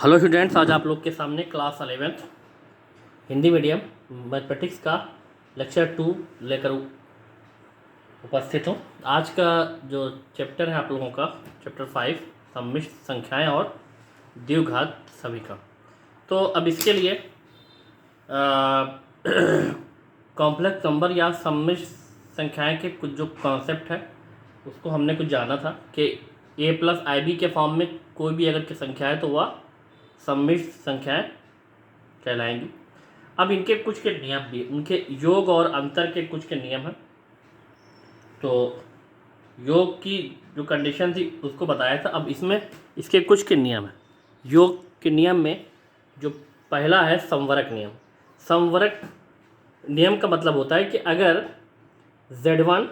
Hello students, आज आप लोग के सामने class 11th Hindi medium mathematics का लेक्चर 2 लेकर उपस्थित हूँ। आज का जो चैप्टर है आप लोगों का चैप्टर 5 सम्मिश्र संख्याएं और द्विघात समीकरण। तो अब इसके लिए कॉम्प्लेक्स नंबर या सम्मिश्र संख्याएं के कुछ जो कॉन्सेप्ट है उसको हमने कुछ जाना था कि a+ib के फॉर्म में कोई भी अगर की संख्या है तो वह सम्मिश्र संख्याएं कहलाएंगी। अब इनके कुछ के नियम भी, उनके योग और अंतर के कुछ के नियम हैं। तो योग की जो कंडीशन थी उसको बताया था। अब इसमें इसके कुछ के नियम हैं। योग के नियम में जो पहला है संवरक नियम। संवरक नियम का मतलब होता है कि अगर Z1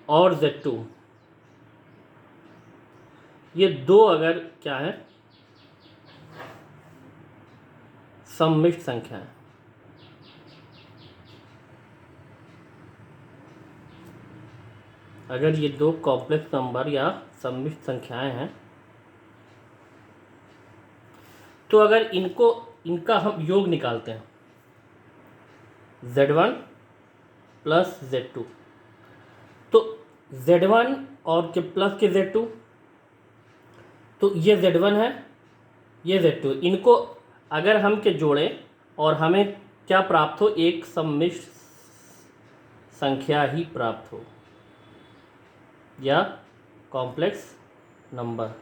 और Z2 ये दो अगर क्या है सम्मिश्र संख्या है, अगर ये दो कॉम्प्लेक्स नंबर या सम्मिश्र संख्याएं हैं तो अगर इनका हम योग निकालते हैं Z1 प्लस Z2 तो Z1 और के प्लस के Z2 तो ये Z1 है, ये Z2, इनको अगर हम के जोड़ें और हमें क्या प्राप्त हो, एक सम्मिश्र संख्या ही प्राप्त हो या कॉम्प्लेक्स नंबर।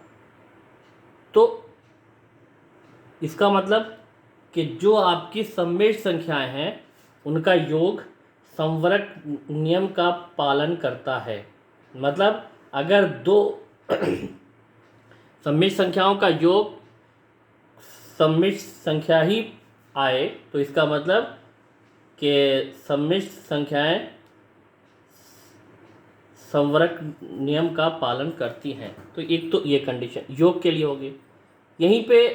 तो इसका मतलब कि जो आपकी सम्मिश्र संख्याएं हैं उनका योग संवरक नियम का पालन करता है। मतलब अगर दो सम्मिश्र संख्याओं का योग सम्मिश्र संख्या ही आए तो इसका मतलब कि सम्मिश्र संख्याएं संवरक नियम का पालन करती हैं। तो एक तो ये कंडीशन योग के लिए होगी। यहीं पे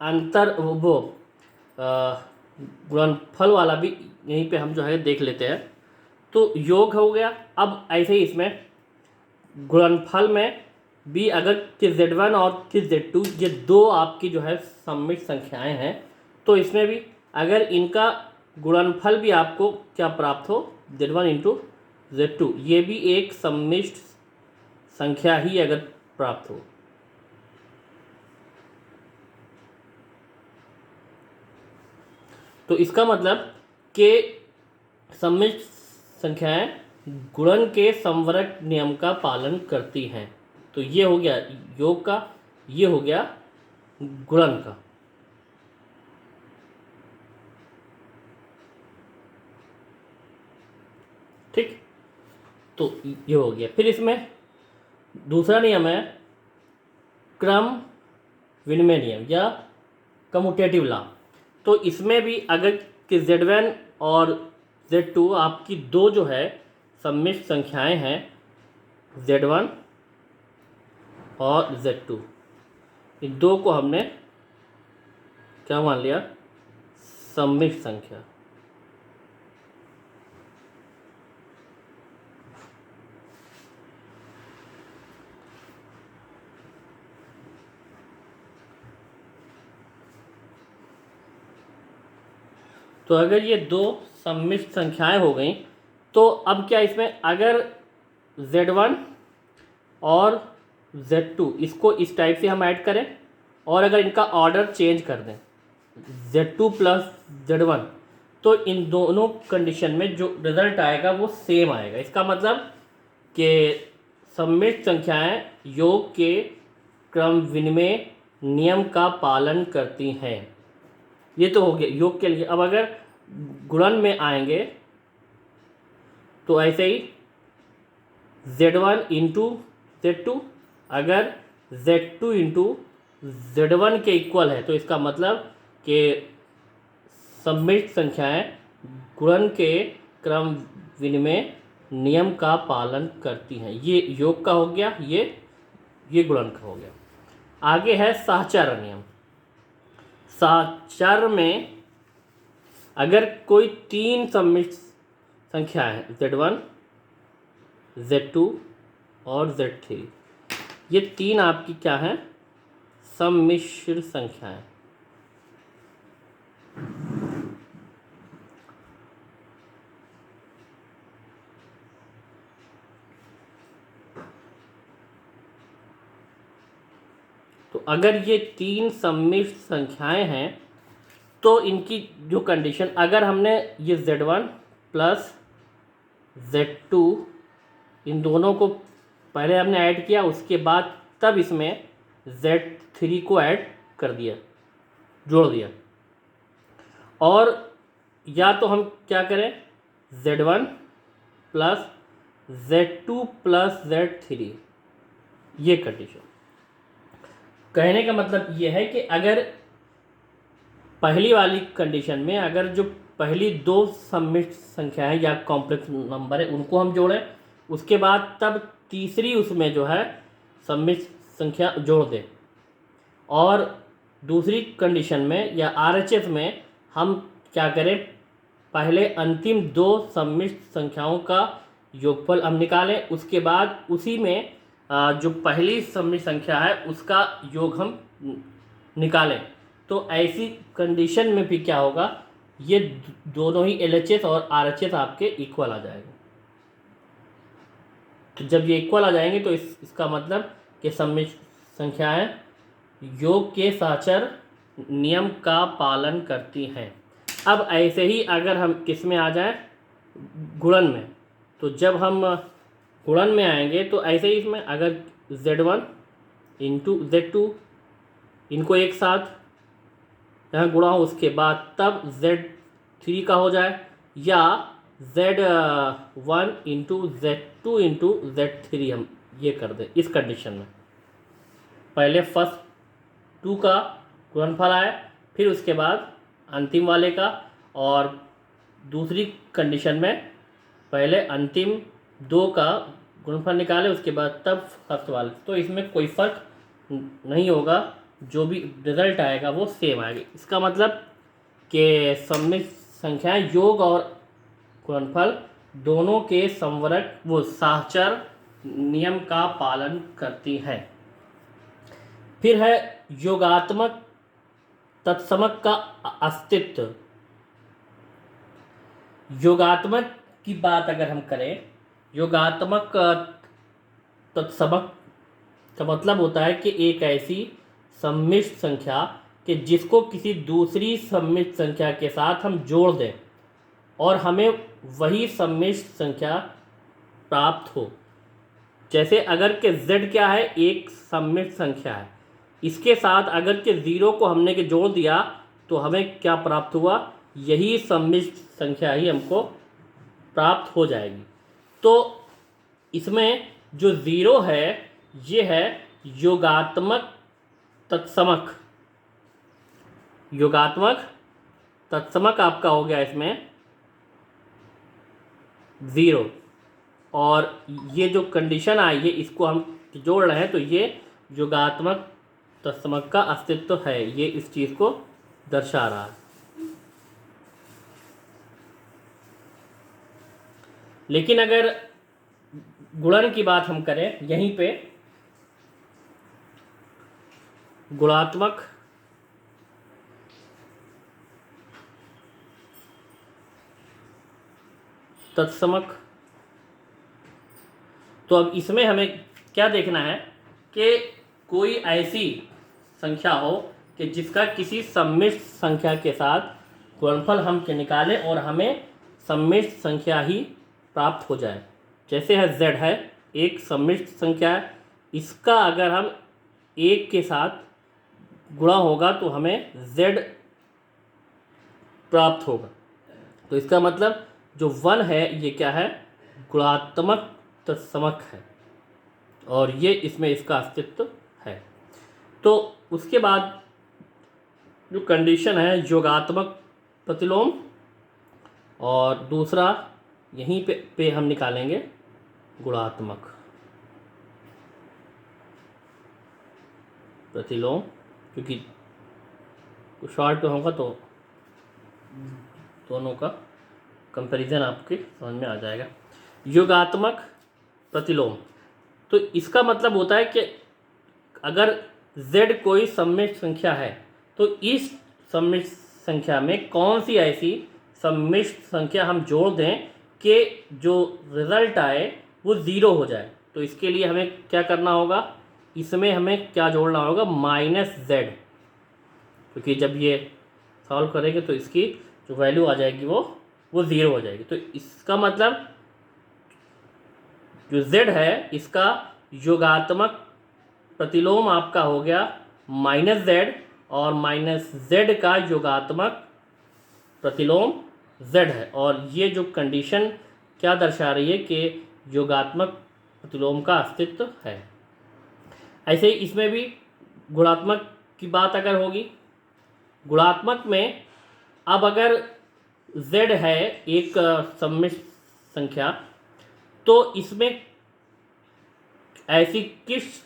अंतर वो गुणनफल वाला भी यहीं पे हम जो है देख लेते हैं। तो योग हो गया। अब ऐसे ही इसमें गुणनफल में भी अगर कि Z1 और कि Z2 ये दो आपकी जो है सम्मिश्र संख्याएं हैं तो इसमें भी अगर इनका गुणनफल भी आपको क्या प्राप्त हो Z1 इंटू Z2 ये भी एक सम्मिश्र संख्या ही अगर प्राप्त हो तो इसका मतलब कि सम्मिश्र संख्याएं गुणन के संवरक नियम का पालन करती हैं। तो ये हो गया योग का, ये हो गया गुणन का। ठीक, तो ये हो गया। फिर इसमें दूसरा नियम है क्रम विनिमय नियम या कम्यूटेटिव लॉ। तो इसमें भी अगर कि Z1 और Z2 आपकी दो जो है सम्मिश्र संख्याएं हैं Z1 और Z2, इन दो को हमने क्या मान लिया सम्मिश्र संख्या। तो अगर ये दो सम्मिश्र संख्याएं हो गई तो अब क्या इसमें अगर Z1 और Z2 इसको इस टाइप से हम ऐड करें और अगर इनका ऑर्डर चेंज कर दें Z2 प्लस Z1 तो इन दोनों कंडीशन में जो रिजल्ट आएगा वो सेम आएगा। इसका मतलब कि सम्मिश्र संख्याएं योग के क्रम विनिमय नियम का पालन करती हैं। ये तो हो गया योग के लिए। अब अगर गुणन में आएंगे तो ऐसे ही Z1 इंटू Z2 अगर Z2 इंटू Z1 के इक्वल है तो इसका मतलब कि सम्मिश्र संख्याएं गुणन के क्रम विनिमय नियम का पालन करती हैं। ये योग का हो गया, ये गुणन का हो गया। आगे है साहचर्य नियम। साहचर्य में अगर कोई तीन सम्मिश्र संख्या है Z1 Z2 और Z3 ये तीन आपकी क्या हैं, सम्मिश्र संख्याएं। तो अगर ये तीन सम्मिश्र संख्याएं हैं तो इनकी जो कंडीशन, अगर हमने ये Z1 प्लस Z2 इन दोनों को पहले हमने ऐड किया, उसके बाद तब इसमें Z3 को ऐड कर दिया, जोड़ दिया, और या तो हम क्या करें, Z1 plus Z2 plus Z3, ये कंडीशन। कहने का मतलब ये है कि अगर पहली वाली कंडीशन में अगर जो पहली दो सम्मिश्र संख्याएं या कॉम्प्लेक्स नंबर है उनको हम जोड़ें, उसके बाद तब तीसरी उसमें जो है सम्मिश्र संख्या जोड़ दें, और दूसरी कंडीशन में या RHS में हम क्या करें, पहले अंतिम दो सम्मिश्र संख्याओं का योगफल हम निकालें, उसके बाद उसी में जो पहली सम्मिश्र संख्या है उसका योग हम निकालें। तो ऐसी कंडीशन में भी क्या होगा, ये दोनों ही LHS और RHS आपके इक्वल आ जाएंगे। तो जब ये इक्वल आ जाएंगे तो इसका मतलब कि सम्मिश्र संख्याएं योग के साचर नियम का पालन करती हैं। अब ऐसे ही अगर हम किस में आ जाएं, गुणन में, तो जब हम गुणन में आएंगे तो ऐसे ही इसमें अगर Z1 इंटू Z2 इनको एक साथ यहाँ गुणा हो, उसके बाद तब Z3 का हो जाए, या Z1 into Z2 into Z3 हम ये कर दें। इस कंडीशन में पहले फर्स्ट टू का गुणनफल आए, फिर उसके बाद अंतिम वाले का, और दूसरी कंडीशन में पहले अंतिम दो का गुणनफल निकाले, उसके बाद तब फर्स्ट वाले। तो इसमें कोई फ़र्क नहीं होगा, जो भी रिज़ल्ट आएगा वो सेम आएगा। इसका मतलब कि सम्मिश्र संख्याएं योग और गुणनफल दोनों के संवरक वो साहचर नियम का पालन करती हैं। फिर है योगात्मक तत्समक का अस्तित्व। योगात्मक की बात अगर हम करें, योगात्मक तत्समक का मतलब होता है कि एक ऐसी सम्मिश्र संख्या कि जिसको किसी दूसरी सम्मिश्र संख्या के साथ हम जोड़ दें और हमें वही सम्मिश्र संख्या प्राप्त हो। जैसे अगर के Z क्या है, एक सम्मिश्र संख्या है, इसके साथ अगर के 0 को हमने के जोड़ दिया तो हमें क्या प्राप्त हुआ, यही सम्मिश्र संख्या ही हमको प्राप्त हो जाएगी। तो इसमें जो 0 है ये है योगात्मक तत्समक। योगात्मक तत्समक आपका हो गया इसमें 0, और ये जो कंडीशन आई है इसको हम जोड़ रहे हैं, तो ये योगात्मक तत्समक का अस्तित्व है, ये इस चीज़ को दर्शा रहा है। लेकिन अगर गुणन की बात हम करें, यहीं पे गुणात्मक तत्समक, तो अब इसमें हमें क्या देखना है कि कोई ऐसी संख्या हो कि जिसका किसी सम्मिश्र संख्या के साथ गुणनफल हम के निकालें और हमें सम्मिश्र संख्या ही प्राप्त हो जाए। जैसे है Z है, एक सम्मिश्र संख्या है, इसका अगर हम 1 के साथ गुणा होगा तो हमें Z प्राप्त होगा। तो इसका मतलब जो 1 है ये क्या है, गुणात्मक तत्समक है, और ये इसमें इसका अस्तित्व है। तो उसके बाद जो कंडीशन है योगात्मक प्रतिलोम, और दूसरा यहीं पे हम निकालेंगे गुणात्मक प्रतिलोम, क्योंकि शॉर्ट में होगा तो दोनों का कंपैरिजन आपके समझ में आ जाएगा। योगात्मक प्रतिलोम, तो इसका मतलब होता है कि अगर z कोई सम्मिश्र संख्या है तो इस सम्मिश्र संख्या में कौन सी ऐसी सम्मिश्र संख्या हम जोड़ दें कि जो रिजल्ट आए वो ज़ीरो हो जाए। तो इसके लिए हमें क्या करना होगा, इसमें हमें क्या जोड़ना होगा, -z, क्योंकि जब ये सॉल्व करेंगे तो इसकी जो वैल्यू आ जाएगी वो ज़ीरो हो जाएगी। तो इसका मतलब जो z है इसका योगात्मक प्रतिलोम आपका हो गया -z, और -z का योगात्मक प्रतिलोम z है। और ये जो कंडीशन क्या दर्शा रही है कि योगात्मक प्रतिलोम का अस्तित्व है। ऐसे ही इसमें भी गुणात्मक की बात अगर होगी, गुणात्मक में अब अगर z है एक सम्मिश्र संख्या, तो इसमें ऐसी किस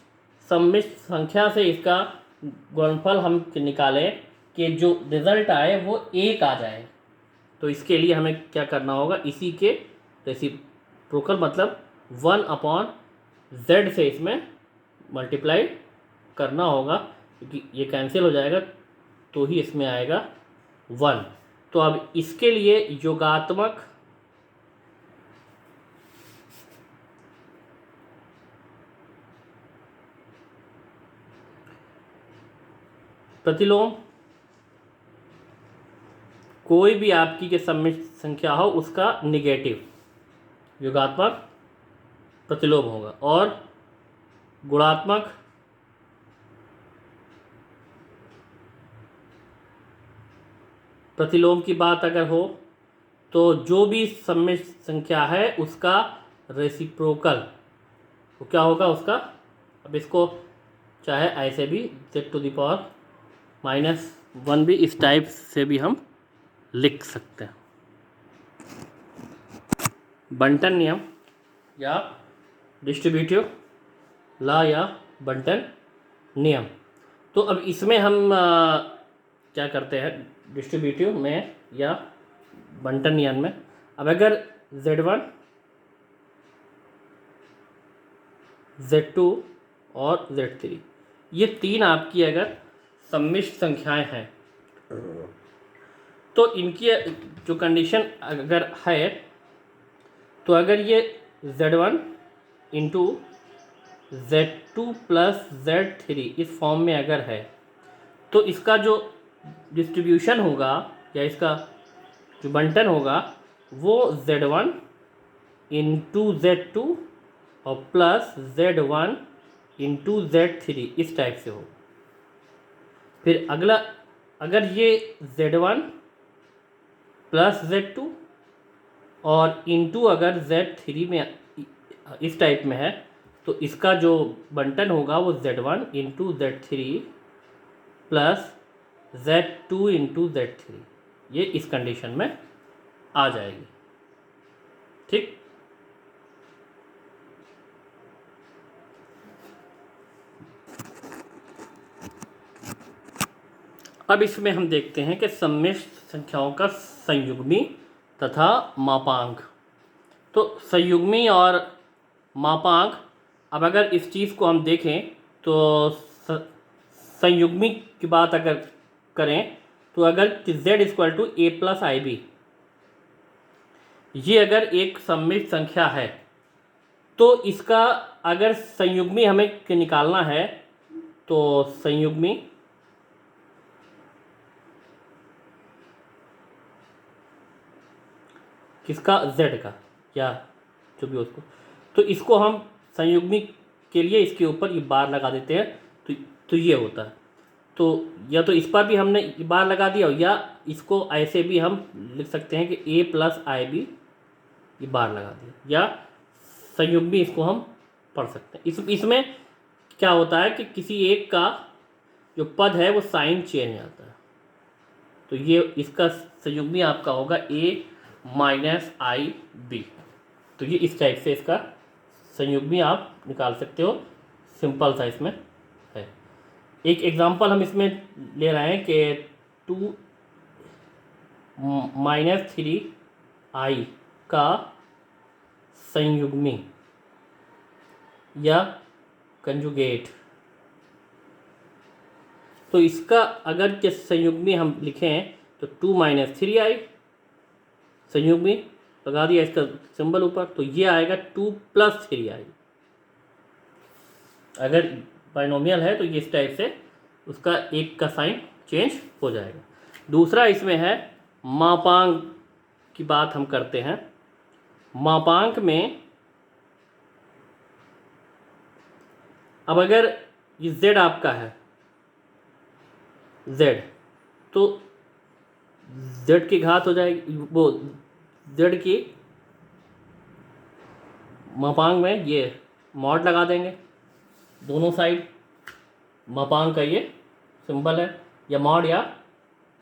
सम्मिश्र संख्या से इसका गुणनफल हम निकालें कि जो रिजल्ट आए वो 1 आ जाए। तो इसके लिए हमें क्या करना होगा, इसी के रेसिप्रोकल मतलब 1/z से इसमें मल्टीप्लाई करना होगा, क्योंकि ये कैंसिल हो जाएगा तो ही इसमें आएगा 1। तो अब इसके लिए योगात्मक प्रतिलोम कोई भी आपकी के सम्मिश्र संख्या हो उसका निगेटिव योगात्मक प्रतिलोम होगा। और गुणात्मक प्रतिलोम की बात अगर हो तो जो भी सम्मिश्र संख्या है उसका रेसिप्रोकल तो क्या होगा उसका, अब इसको चाहे ऐसे भी z⁻⁻1 भी इस टाइप से भी हम लिख सकते हैं, बंटन नियम या डिस्ट्रीब्यूटिव लॉ या बंटन नियम। तो अब इसमें हम क्या करते हैं डिस्ट्रीब्यूटिव में या बंटन नियम में। अब अगर z1, z2 और z3 ये तीन आपकी अगर सम्मिश्र संख्याएं हैं तो इनकी जो कंडीशन अगर है, तो अगर ये z1 into z2 plus z3 इस फॉर्म में अगर है तो इसका जो डिस्ट्रीब्यूशन होगा या इसका जो बंटन होगा वो z1 इंटू z2 और प्लस z1 इंटू z3 इस टाइप से हो। फिर अगला अगर ये z1 प्लस z2 और इंटू अगर z3 में इस टाइप में है तो इसका जो बंटन होगा वो z1 into z3 plus z2 into z3, ये इस कंडीशन में आ जाएगी। ठीक, अब इसमें हम देखते हैं कि सम्मिश्र संख्याओं का संयुग्मी तथा मापांक। तो संयुग्मी और मापांक, अब अगर इस चीज़ को हम देखें तो संयुग्मी की बात अगर करें तो अगर z=a+ib ये अगर एक सम्मिश्र संख्या है तो इसका अगर संयुग्मी हमें निकालना है तो संयुग्मी किसका, z का या जो भी उसको, तो इसको हम संयुग्मी के लिए इसके ऊपर ये बार लगा देते हैं तो ये होता है। तो या तो इस पर भी हमने बार लगा दिया या इसको ऐसे भी हम लिख सकते हैं कि a+ib ये बार लगा दिया, या संयुग्मी इसको हम पढ़ सकते हैं। इसमें क्या होता है कि किसी एक का जो पद है वो साइन चेंज आता है, तो ये इसका संयुग्मी आपका होगा a-ib। तो ये इस टाइप से इसका संयुग्मी आप निकाल सकते हो, सिंपल सा इसमें है। एक एग्जांपल हम इसमें ले रहे हैं कि 2 - 3i का संयुग्मी या कंजुगेट तो इसका अगर के संयुग्मी हम लिखें तो 2 - 3i, संयुग्मी लगा दिया इसका सिंबल ऊपर, तो ये आएगा 2 + 3i। अगर बाइनोमियल है तो ये इस टाइप से उसका एक का साइन चेंज हो जाएगा। दूसरा इसमें है मापांक की बात हम करते हैं। मापांक में अब अगर ये z आपका है z, तो z की घात हो जाएगी, वो z की मापांक में ये मॉड लगा देंगे दोनों साइड। मापांक का ये सिंबल है, या मॉड या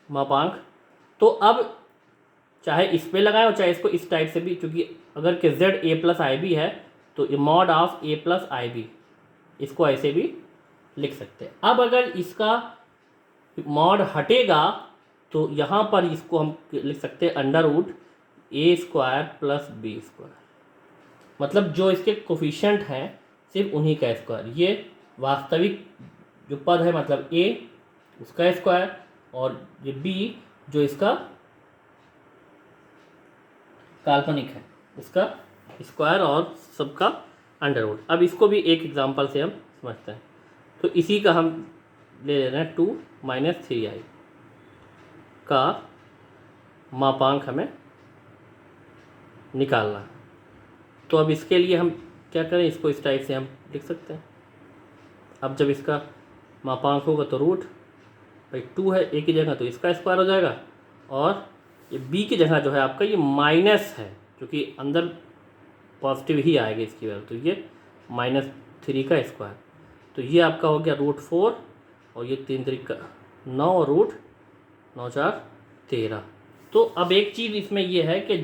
मापांक। तो अब चाहे इस पे लगाएं और चाहे इसको इस टाइप से भी, क्योंकि अगर कि z a+ib है तो ये मॉड ऑफ a+ib, इसको ऐसे भी लिख सकते हैं। अब अगर इसका मॉड हटेगा तो यहाँ पर इसको हम लिख सकते हैं √a² + b², मतलब जो इसके कोफिशिएंट हैं सिर्फ उन्हीं का स्क्वायर। ये वास्तविक जो पद है मतलब a उसका स्क्वायर, और ये b जो इसका काल्पनिक है उसका स्क्वायर, और सबका √। अब इसको भी एक एग्जांपल से हम समझते हैं। तो इसी का हम ले रहे हैं 2 - 3i का मापांक हमें निकालना है। तो अब इसके लिए हम क्या करें, इसको इस टाइप से हम लिख सकते हैं। अब जब इसका मापांक होगा तो रूट भाई 2 है a की जगह तो इसका स्क्वायर हो जाएगा, और ये b की जगह जो है आपका ये माइनस है, क्योंकि अंदर पॉजिटिव ही आएगा इसकी वजह, तो ये -3 का स्क्वायर। तो ये आपका हो गया √4, और ये 3 3 का 9, और √9 4 13। तो अब एक चीज़ इसमें ये है कि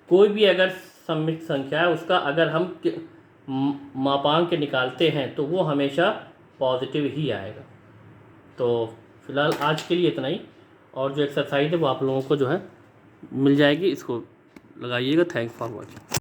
कोई भी अगर सममित संख्या है उसका अगर हम मापांक निकालते हैं तो वो हमेशा पॉजिटिव ही आएगा। तो फिलहाल आज के लिए इतना ही, और जो एक्सरसाइज है वो आप लोगों को जो है मिल जाएगी, इसको लगाइएगा। Thanks for watching.